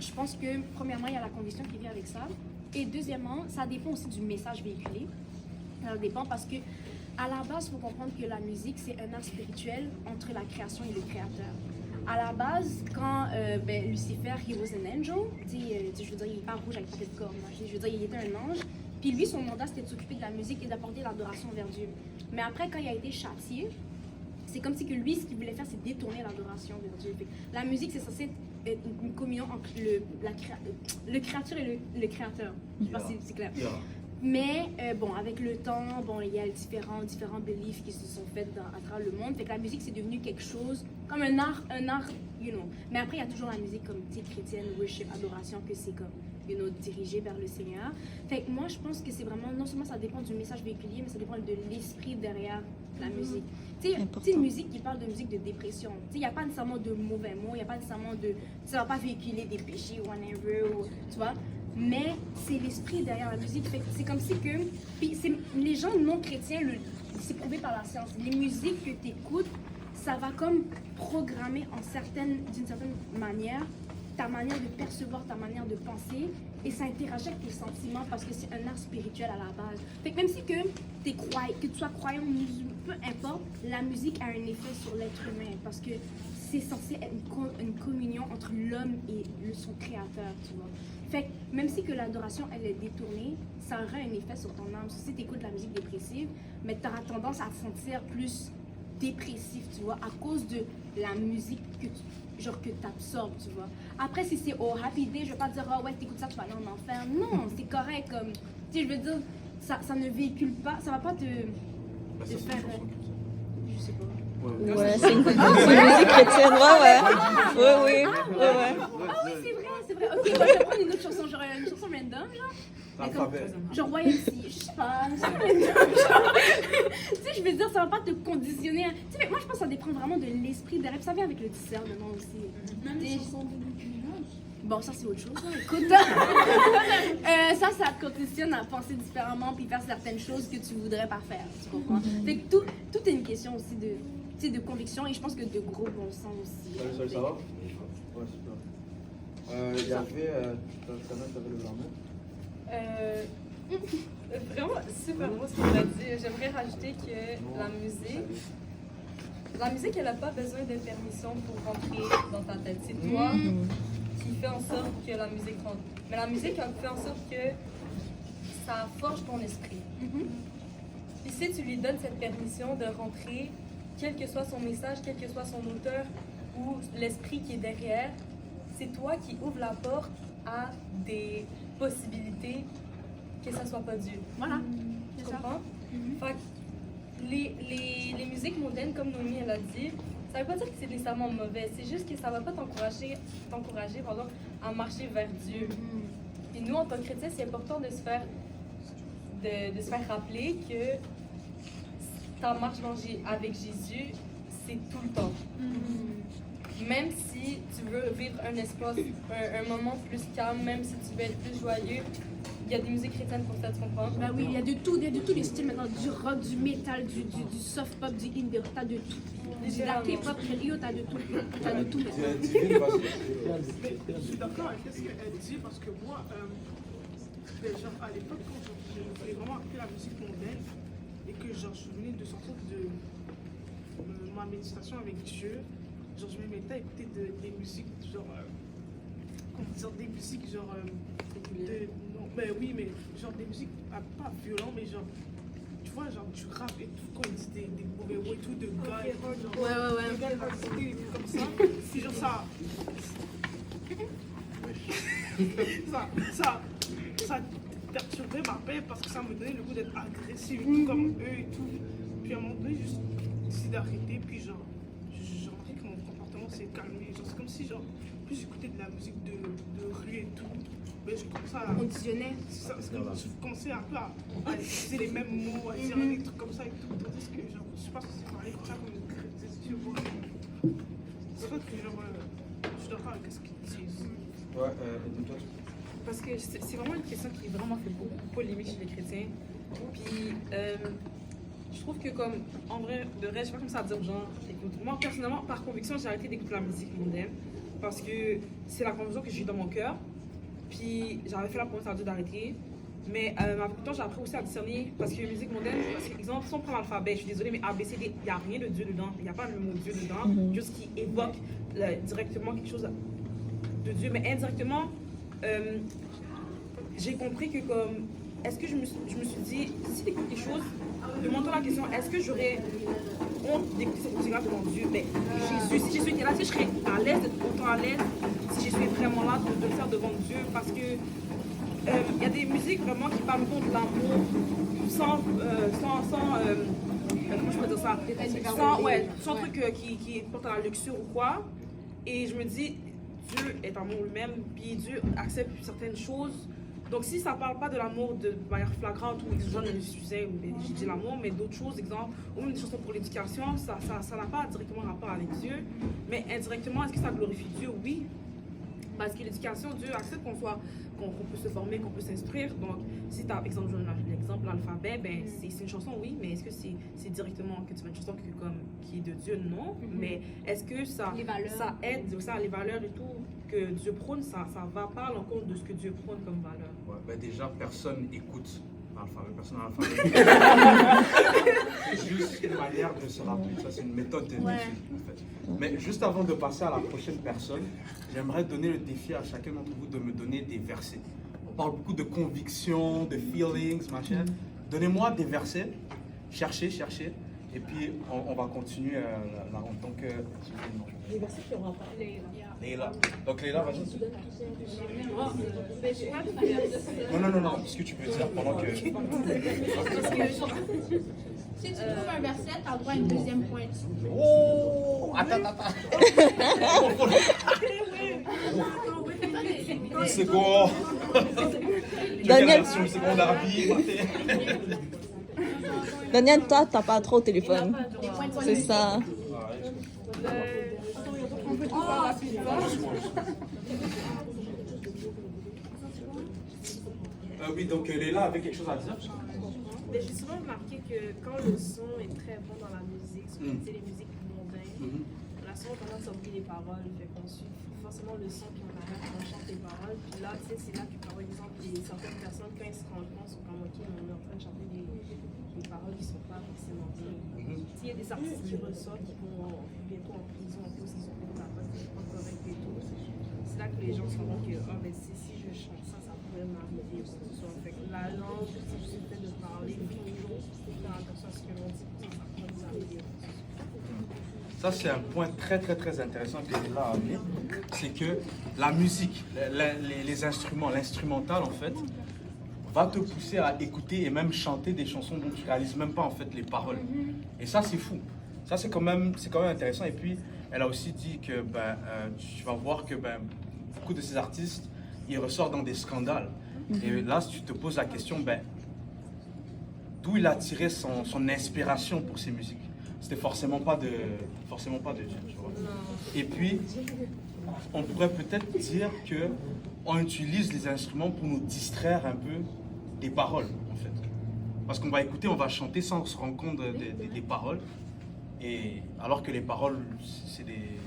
je pense que, premièrement, il y a la conviction qui vient avec ça. Et deuxièmement, ça dépend aussi du message véhiculé. Ça dépend parce que, à la base, il faut comprendre que la musique, c'est un art spirituel entre la création et le créateur. À la base, quand Lucifer, he was an angel, je veux dire, il est pas rouge avec des cornes, je veux dire, il était un ange. Puis lui, son mandat, c'était de s'occuper de la musique et d'apporter l'adoration vers Dieu. Mais après, quand il a été châtié, c'est comme si que lui, ce qu'il voulait faire, c'est détourner l'adoration vers Dieu. La musique, c'est censé être une communion entre le créateur et le créateur. Je sais pas si c'est clair. Mais bon, avec le temps, bon, il y a différents beliefs qui se sont faits à travers le monde. Fait que la musique, c'est devenu quelque chose comme un art, you know. Mais après, il y a toujours la musique comme chrétienne, worship, adoration, que c'est comme, you know, dirigé vers le Seigneur. Fait que moi, je pense que c'est vraiment, non seulement ça dépend du message véhiculé, mais ça dépend de l'esprit derrière la musique. Tu sais, une musique qui parle de musique de dépression. Tu sais, il n'y a pas nécessairement de mauvais mots, il n'y a pas nécessairement de, ça va pas véhiculer des péchés ou whatever, tu vois. Mais c'est l'esprit derrière la musique. C'est comme si que... Puis les gens non chrétiens, c'est prouvé par la science. Les musiques que tu écoutes, ça va comme programmer d'une certaine manière ta manière de percevoir, ta manière de penser, et ça interagit avec tes sentiments parce que c'est un art spirituel à la base. Fait que même si que tu sois croyant ou musulman, peu importe, la musique a un effet sur l'être humain parce que c'est censé être une communion entre l'homme et son créateur, tu vois. Fait que même si que l'adoration, elle est détournée, ça aura un effet sur ton âme. Si tu écoutes de la musique dépressive, mais tu auras tendance à te sentir plus dépressif, tu vois, à cause de la musique que tu absorbes, tu vois. Après, si c'est au happy day, je vais pas te dire, oh ouais, t'écoutes ça, tu vas aller en enfer. Non, c'est correct, comme, tu sais, je veux dire, ça ne véhicule pas, ça va pas te faire... Je sais pas. Ouais, c'est une musique chrétienne, ouais. Oui. Ah oui, c'est vrai. Ok, moi je vais prendre une autre chanson, genre une chanson random, genre YMC, je sais pas, tu sais, je veux dire, ça va pas te conditionner. Tu sais, moi je pense que ça dépend vraiment de l'esprit derrière, ça vient avec le discernement aussi. Même les chansons de Nicki Minaj. Bon, ça c'est autre chose, hein. Écoute, ça te conditionne à penser différemment puis faire certaines choses que tu voudrais pas faire, tu comprends? Fait que tout est une question aussi de conviction et je pense que de gros bon sens aussi. Salut, ça va? Ouais, super. Il y avait... t'avais le blanc-main? Vraiment super beau ce qu'il a dit. J'aimerais rajouter que la musique, elle n'a pas besoin de permission pour rentrer dans ta tête. C'est toi qui fais en sorte que la musique rentre. Mais la musique, elle fait en sorte que ça forge ton esprit. Puis si tu lui donnes cette permission de rentrer, quel que soit son message, quel que soit son auteur ou l'esprit qui est derrière, c'est toi qui ouvres la porte à des possibilités que ça soit pas Dieu. Voilà. Tu comprends? Fait que les musiques mondaines, comme Noémie elle a dit, ça veut pas dire que c'est nécessairement mauvais, c'est juste que ça va pas t'encourager à marcher vers Dieu. Et nous, en tant que chrétiens, c'est important de se faire rappeler que ta marche avec Jésus, c'est tout le temps. Même si tu veux vivre un espace, un moment plus calme, même si tu veux être plus joyeux, il y a des musiques chrétiennes pour ça, tu comprends? Ben oui, il y a de tous les styles maintenant, du rock, du métal, du soft pop, du indie, t'as de tout. De la K-pop, t'as de tout. T'as de tout. Divine, Je suis d'accord avec ce qu'elle dit parce que moi, genre à l'époque, quand je voulais vraiment appeler la musique mondaine et que genre, je venais de sortir de ma méditation avec Dieu, genre je me mettais à écouter des musiques genre, comment dire, des musiques genre, non, ben oui, mais genre des musiques pas violentes, mais genre, tu vois, genre du rap et tout, quand ils disent des mauvais mots et tout, de gars, et tout, genre, Ouais. des gars, des trucs comme ça, puis genre ça perturbait ma paix parce que ça me donnait le goût d'être agressif et tout comme eux et tout. Puis à un moment donné, juste décidé d'arrêter, puis genre, j'ai remarqué que mon comportement s'est calmé. Genre, c'est comme si, genre, plus j'écoutais de la musique de rue et tout, ben je commençais à. Conditionnait. Je commençais un peu à utiliser les mêmes mots, à dire des trucs comme ça et tout. Tandis que, genre, je sais pas si c'est parlé comme ça comme une chrétienne, tu vois. C'est vrai que, genre, je suis d'accord avec ce qu'ils disent. Ouais, et toi, Parce que c'est vraiment une question qui vraiment fait beaucoup polémique chez les chrétiens. Puis, je trouve que comme, en vrai, de vrai, je sais pas comment ça dire aux gens, écoute, moi personnellement, par conviction, j'ai arrêté d'écouter la musique mondaine. parce que c'est la conviction que j'ai eue dans mon cœur. Puis j'avais fait la promesse à Dieu d'arrêter. Mais avec le temps, j'ai appris aussi à discerner, parce que musique mondaine, parce que, exemple, si on prend l'alphabet, je suis désolée, mais ABCD, il n'y a rien de Dieu dedans, il n'y a pas le mot Dieu dedans, juste qui évoque directement quelque chose de Dieu, mais indirectement, j'ai compris que comme, est-ce que je me suis dit, si t'écoutes quelque chose, demande-toi la question, est-ce que j'aurais honte d'écouter cette musique-là devant Dieu? Ben, Jésus, si Jésus était là, si je serais à l'aise, d'être autant à l'aise, si Jésus est vraiment là, de le faire devant Dieu, parce que il y a des musiques vraiment qui parlent de l'amour sans comment je peux dire ça? Sans truc qui porte à la luxure ou quoi. Et je me dis, Dieu est amour lui-même, puis Dieu accepte certaines choses. Donc si ça parle pas de l'amour de manière flagrante ou je ne sujet ou j'ai dit l'amour, mais d'autres choses, exemple, ou même des chansons pour l'éducation, ça n'a pas directement rapport avec Dieu. Mais indirectement, est-ce que ça glorifie Dieu? Oui. Parce que l'éducation, Dieu accepte qu'on peut se former, qu'on peut s'instruire. Donc, si tu as, exemple, je donne l'exemple, l'alphabet, ben, c'est une chanson, oui, mais est-ce que c'est directement que tu fais une chanson qui est de Dieu? Non. Mais est-ce que ça aide, ça, les valeurs et tout que Dieu prône, ça va pas à l'encontre de ce que Dieu prône comme valeur? Ouais, ben déjà, personne écoute l'alphabet, personne n'a l'alphabet. C'est juste une manière de se rappeler, ça c'est une méthode de musique en fait. Mais juste avant de passer à la prochaine personne, j'aimerais donner le défi à chacun d'entre vous de me donner des versets. On parle beaucoup de convictions, de feelings, machin. Donnez-moi des versets, cherchez, et puis on va continuer la ronde. Donc, Les versets qui auront parlé. Leïla. Donc Leïla, vas-y. Non, ce que tu peux dire pendant que... Si tu trouves un verset, tu as le droit à une deuxième pointe. Oh, attends. Une seconde. Daniel. Une seconde arbitre. Daniel, toi, t'as pas trop au téléphone. C'est ça. On peut tout faire rapidement. Oui, donc Leïla avait quelque chose à dire. Mais j'ai souvent remarqué que quand le son est très bon dans la musique, surtout les musiques mondaines, la son a tendance à oublier les paroles, fait qu'on suit forcément le son puis on arrête, on chante les paroles. Puis là, tu sais, c'est là que par exemple, certaines personnes, quand ils se rendent compte, sont comme ok, on est en train de chanter des paroles qui ne sont pas forcément bien. S'il y a des artistes qui ressortent, qui vont bientôt en prison en plus, ils ont fait des paroles qui sont pas correctes et tout. C'est là que les gens se rendent compte que si je chante ça, ça pourrait m'arriver ou quoi que ce soit. Fait que la langue, c'est juste le fait de parler, toujours faire attention à ce que l'on dit, ça pourrait nous arriver. Ça, c'est un point très intéressant que Leïla a amené. C'est que la musique, les instruments, l'instrumental en fait, va te pousser à écouter et même chanter des chansons dont tu réalises même pas en fait les paroles. Et ça, c'est fou. Ça, c'est quand même intéressant. Et puis, elle a aussi dit que tu vas voir que beaucoup de ces artistes, ils ressortent dans des scandales. Et là, si tu te poses la question, d'où il a tiré son inspiration pour ces musiques? C'était forcément pas de Dieu, tu vois. Et puis, on pourrait peut-être dire que on utilise les instruments pour nous distraire un peu des paroles, en fait. Parce qu'on va écouter, on va chanter sans se rendre compte des paroles. Et alors que les paroles, c'est du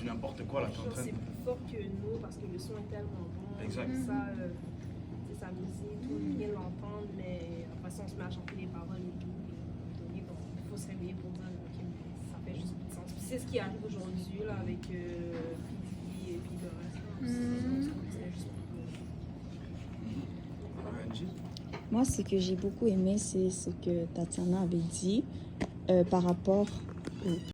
n'importe quoi là. C'est plus fort que nous parce que le son est tellement bon. Exact. C'est sa musique, tout bien l'entendre, mais après ça on se met à chanter les paroles et tout. Il faut se réveiller pour dire ok, ça fait juste plus de sens. Puis c'est ce qui arrive aujourd'hui là avec Pidi et puis le reste. Moi, ce que j'ai beaucoup aimé, c'est ce que Tatiana avait dit par rapport